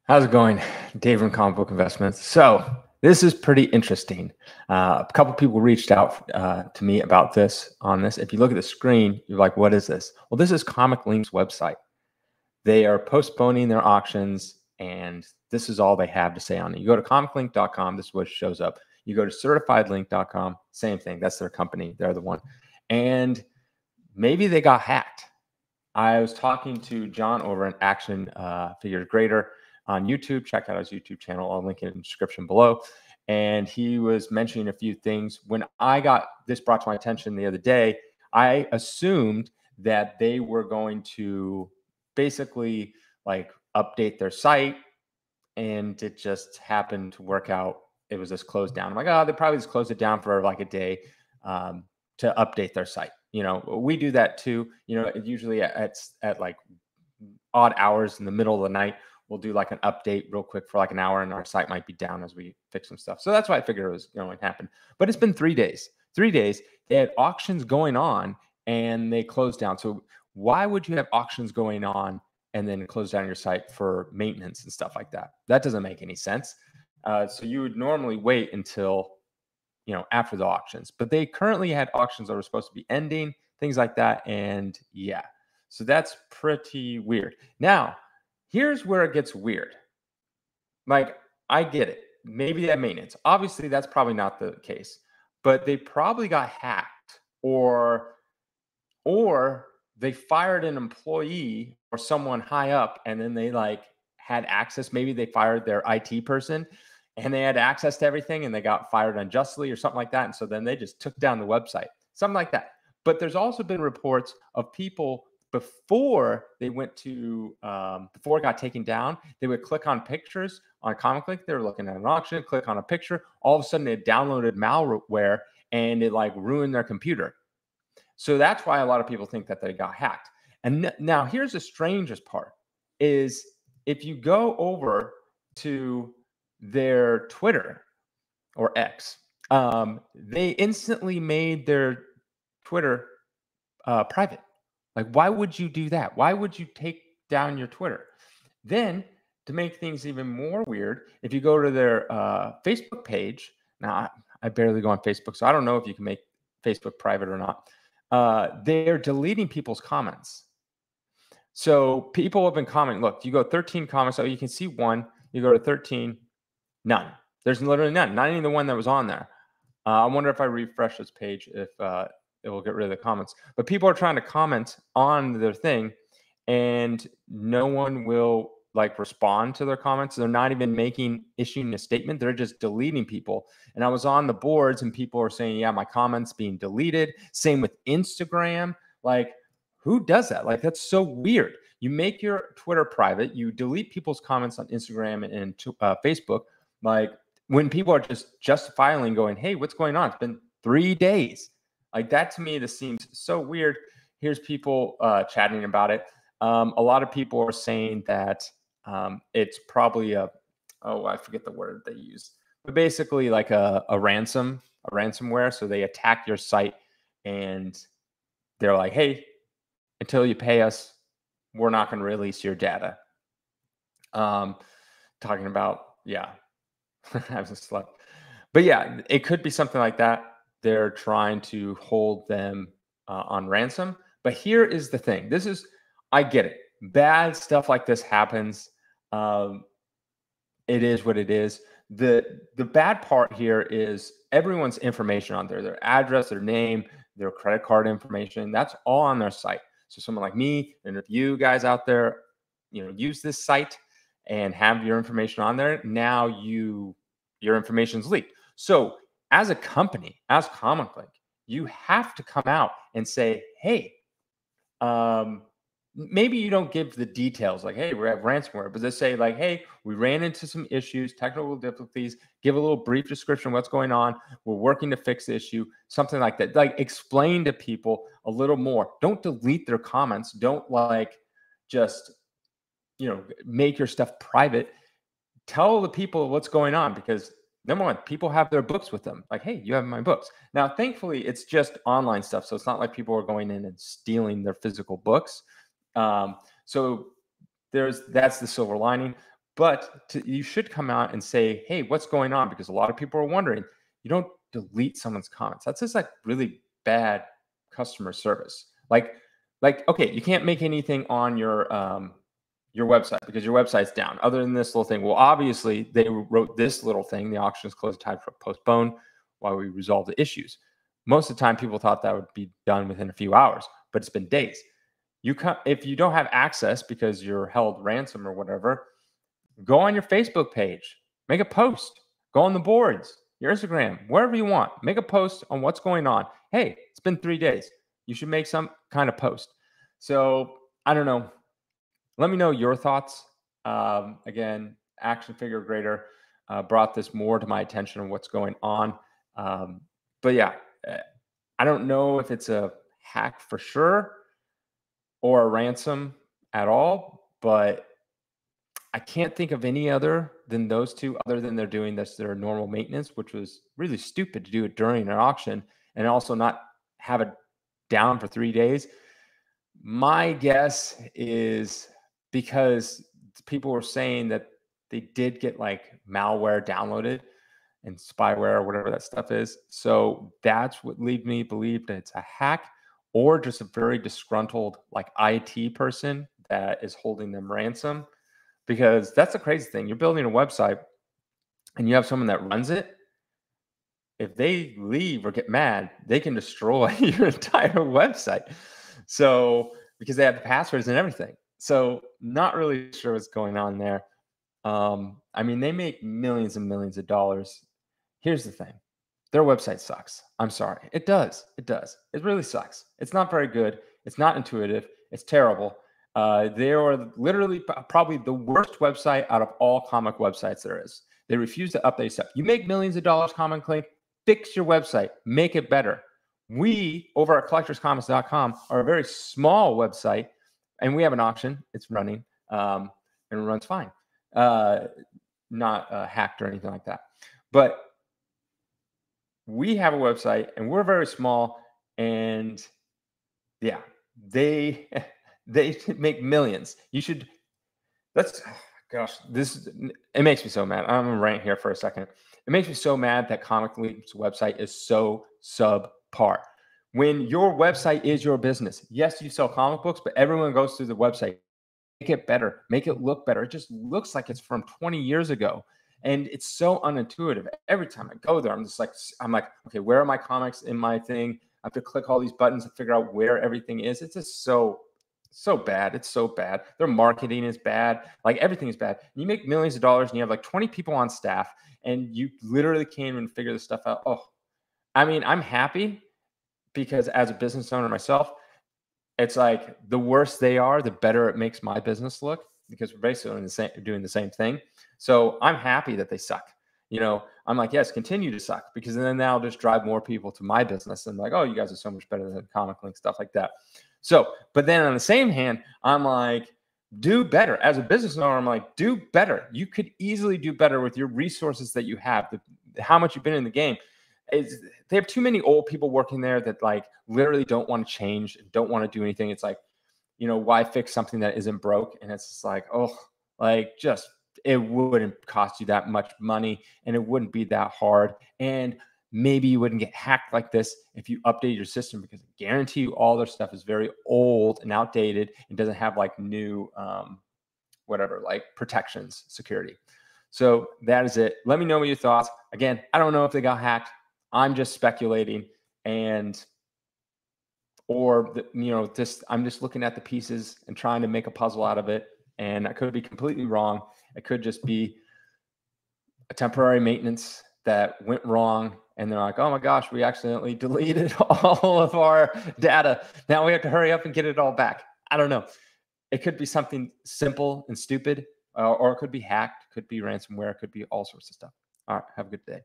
How's it going? Dave from Comic Book Investments. So this is pretty interesting. A couple people reached out to me about this on this. If you look at the screen, you're like, what is this? Well, this is ComicLink's website. They are postponing their auctions, and this is all they have to say on it. You go to comiclink.com, this is what shows up. You go to certifiedlink.com, same thing. That's their company. They're the one. And maybe they got hacked. I was talking to John over at Action Figures Greater on YouTube. Check out his YouTube channel. I'll link it in the description below. And he was mentioning a few things. When I got this brought to my attention the other day, I assumed that they were going to basically like update their site, and it just happened to work out. It was just closed down. I'm like, oh, they probably just closed it down for like a day to update their site. You know, we do that too. You know, usually at like odd hours in the middle of the night, we'll do like an update real quick for like an hour, and our site might be down as we fix some stuff. So that's why I figured it was going to happen. But it's been 3 days. 3 days. They had auctions going on and they closed down. So why would you have auctions going on and then close down your site for maintenance and stuff like that? That doesn't make any sense. So you would normally wait until, you know, after the auctions, but they currently had auctions that were supposed to be ending, things like that. And yeah, so that's pretty weird. Now, here's where it gets weird. Like, I get it. Maybe they have maintenance. Obviously, that's probably not the case, but they probably got hacked, or they fired an employee or someone high up, and then they like had access. Maybe they fired their IT person and they had access to everything and they got fired unjustly or something like that. And so then they just took down the website, something like that. But there's also been reports of people before they went to, before it got taken down, they would click on pictures on ComicLink. They were looking at an auction, click on a picture. All of a sudden it downloaded malware and it like ruined their computer. So that's why a lot of people think that they got hacked. And now here's the strangest part is if you go over to their Twitter or X, they instantly made their Twitter private. Like, why would you do that? Why would you take down your Twitter? Then, to make things even more weird, if you go to their Facebook page, now I barely go on Facebook, so I don't know if you can make Facebook private or not. They're deleting people's comments. So people have been commenting. Look, you go 13 comments, so you can see one. You go to 13, none. There's literally none. Not even the one that was on there. I wonder if I refresh this page if it will get rid of the comments. But people are trying to comment on their thing, and no one will like respond to their comments. They're not even issuing a statement. They're just deleting people. And I was on the boards and people are saying, yeah, my comments being deleted. Same with Instagram. Like, who does that? Like, that's so weird. You make your Twitter private, you delete people's comments on Instagram and Facebook. Like, when people are just justifiably going, hey, what's going on? It's been 3 days. Like, that to me, this seems so weird. Here's people chatting about it. A lot of people are saying that it's probably I forget the word they use, but basically like a ransomware. So they attack your site and they're like, hey, until you pay us, we're not going to release your data. Talking about, yeah, I haven't slept. But yeah, it could be something like that. They're trying to hold them on ransom. But here is the thing. I get it. Bad stuff like this happens. It is what it is. The bad part here is everyone's information on there, their address, their name, their credit card information, that's all on their site. So someone like me, and if you guys out there, you know, use this site and have your information on there, now your information's leaked. So as a company, as ComicLink, you have to come out and say, hey, maybe you don't give the details like, hey, we have ransomware, but they say like, hey, we ran into some issues, technical difficulties, give a little brief description of what's going on. We're working to fix the issue, something like that. Like, explain to people a little more. Don't delete their comments. Don't like just, you know, make your stuff private. Tell the people what's going on, because number one, people have their books with them. Like, hey, you have my books. Now, thankfully, it's just online stuff. So it's not like people are going in and stealing their physical books. So that's the silver lining. But you should come out and say, hey, what's going on? Because a lot of people are wondering. You don't delete someone's comments. That's just like really bad customer service. Like, okay, you can't make anything on your website because your website's down. Other than this little thing, well, obviously they wrote this little thing. The auction is closed, time for postpone while we resolve the issues. Most of the time, people thought that would be done within a few hours, but it's been days. If you don't have access because you're held ransom or whatever, go on your Facebook page, make a post, go on the boards, your Instagram, wherever you want, make a post on what's going on. Hey, it's been 3 days. You should make some kind of post. So I don't know. Let me know your thoughts. Again, Action Figure Grader brought this more to my attention of what's going on. But yeah, I don't know if it's a hack for sure or a ransom at all, but I can't think of any other than those two, other than they're doing this their normal maintenance, which was really stupid to do it during an auction and also not have it down for 3 days. My guess is because people were saying that they did get like malware downloaded and spyware or whatever that stuff is. So that's what lead me to believe that it's a hack or just a very disgruntled like IT person that is holding them ransom. Because that's the crazy thing. You're building a website and you have someone that runs it. If they leave or get mad, they can destroy your entire website. So, because they have the passwords and everything. So, not really sure what's going on there. I mean, they make millions and millions of dollars. Here's the thing. Their website sucks. I'm sorry. It does. It does. It really sucks. It's not very good. It's not intuitive. It's terrible. They are literally probably the worst website out of all comic websites there is. They refuse to update stuff. You make millions of dollars, ComicLink, fix your website, make it better. We, over at collectorscomics.com, are a very small website, and we have an auction. It's running, and it runs fine. Not hacked or anything like that. But we have a website, and we're very small, and yeah, they make millions. You should. Gosh, it makes me so mad. I'm gonna rant here for a second. It makes me so mad that ComicLink's website is so subpar. When your website is your business, yes, you sell comic books, but everyone goes through the website. Make it better, make it look better. It just looks like it's from 20 years ago. And it's so unintuitive. Every time I go there, I'm like, okay, where are my comics in my thing? I have to click all these buttons to figure out where everything is. It's just so bad. It's so bad. Their marketing is bad. Like everything is bad. You make millions of dollars and you have like 20 people on staff and you literally can't even figure this stuff out. Oh, I mean, I'm happy because as a business owner myself, it's like the worse they are, the better it makes my business look because we're basically doing the same thing. So I'm happy that they suck. You know, I'm like, yes, continue to suck because then that'll just drive more people to my business and like, oh, you guys are so much better than ComicLink, stuff like that. So, but then on the same hand, I'm like, do better. As a business owner, I'm like, do better. You could easily do better with your resources that you have, how much you've been in the game. They have too many old people working there that like literally don't want to change, don't want to do anything. It's like, you know, why fix something that isn't broke? And it's just like, oh, like just it wouldn't cost you that much money and it wouldn't be that hard. And maybe you wouldn't get hacked like this if you update your system because I guarantee you all their stuff is very old and outdated and doesn't have like new whatever, like protections, security. So that is it. Let me know what your thoughts. Again, I don't know if they got hacked. I'm just speculating I'm just looking at the pieces and trying to make a puzzle out of it. And I could be completely wrong. It could just be a temporary maintenance that went wrong. And they're like, oh my gosh, we accidentally deleted all of our data. Now we have to hurry up and get it all back. I don't know. It could be something simple and stupid, or it could be hacked, could be ransomware, it could be all sorts of stuff. All right, have a good day.